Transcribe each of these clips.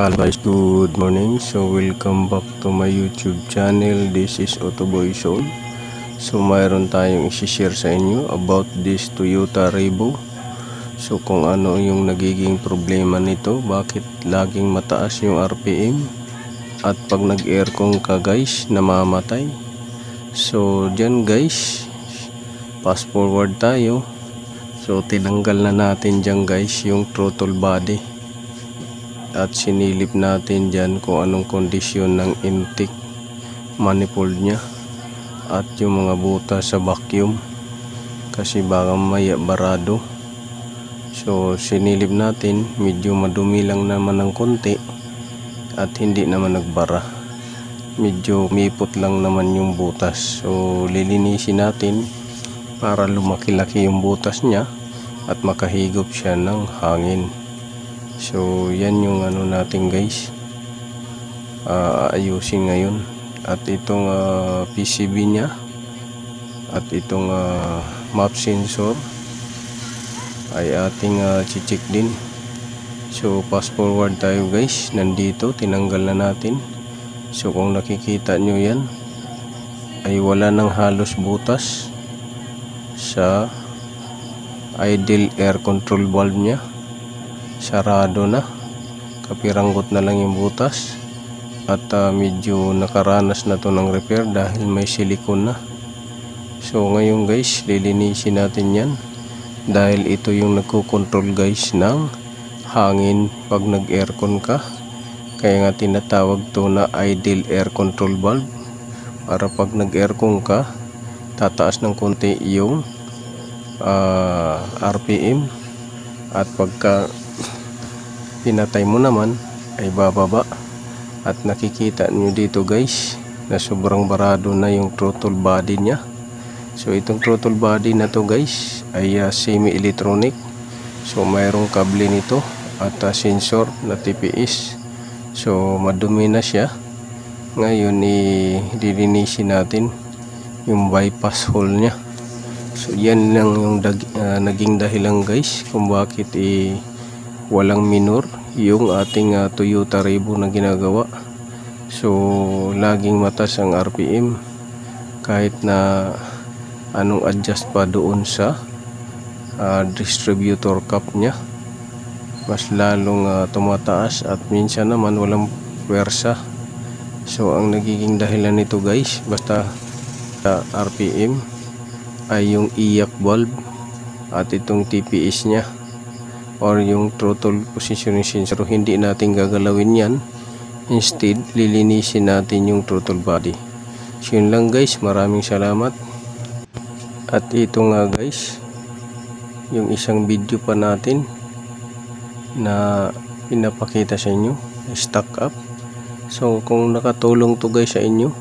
Hello guys, good morning. So welcome back to my YouTube channel. This is Otoboy Zone. So mayroon tayong i-share sa inyo about this Toyota Revo. So kung ano yung nagiging problema nito, bakit laging mataas yung RPM, at pag nag-aircon ka guys, namamatay. So dyan guys, fast forward tayo. So tinanggal na natin dyan guys yung throttle body, at sinilip natin dyan kung anong kondisyon ng intake manifold nya at yung mga butas sa vacuum, kasi baka maya barado. So sinilip natin, medyo madumi lang naman ng konti at hindi naman nagbara, medyo mipot lang naman yung butas. So lilinisin natin para lumaki-laki yung butas nya at makahigop siya ng hangin. So yan yung ano natin guys, ayusin ngayon. At itong PCB nya at itong map sensor ay ating check din. So fast forward tayo guys, nandito tinanggal na natin. So kung nakikita nyo yan, ay wala nang halos butas sa idle air control valve nya. Sarado na, kapiranggot na lang yung butas, at medyo nakaranas na to ng repair dahil may silicone na. So ngayon guys, lilinisin natin yan dahil ito yung nagko-control guys ng hangin pag nag-aircon ka. Kaya nga tinatawag to na idle air control valve, para pag nag-aircon ka, tataas ng konti yung RPM, at pagka pinatay mo naman ay bababa. At nakikita nyo dito guys na sobrang barado na yung throttle body nya. So itong throttle body na to guys ay semi-electronic. So mayroong kable nito at sensor na TPS. So madumi na siya. Ngayon ililinisin natin yung bypass hole nya. So yan lang yung naging dahilan guys kung bakit walang minor yung ating Toyota Revo na ginagawa. So laging mataas ang RPM kahit na anong adjust pa doon sa distributor cap nya, mas lalong tumataas, at minsan naman walang pwersa. So ang nagiging dahilan nito guys, basta RPM, ay yung iyak valve at itong TPS nya or yung throttle positioning sensor. Hindi natin gagalawin yan, instead lilinisin natin yung throttle body. So yun lang guys, maraming salamat. At ito nga guys, yung isang video pa natin na pinapakita sa inyo, stock up. So kung nakatulong to guys sa inyo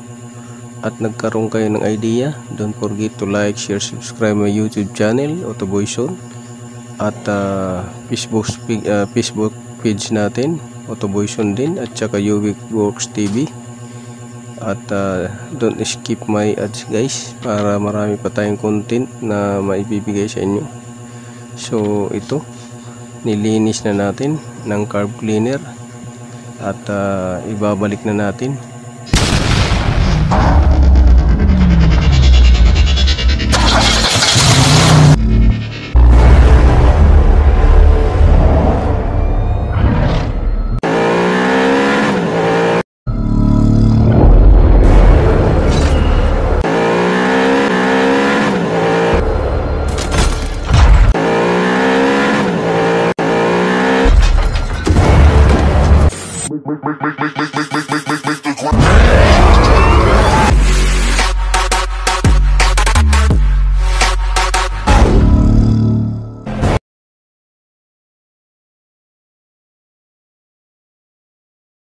at nagkaroon kayo ng idea, don't forget to like, share, subscribe my YouTube channel Otoboy Zone, at Facebook page natin Otoboy Zone din, at saka Ubik Works TV. At don't skip my ads guys, para marami pa tayong content na maibibigay sa inyo. So ito, nilinis na natin ng carb cleaner at ibabalik na natin. Make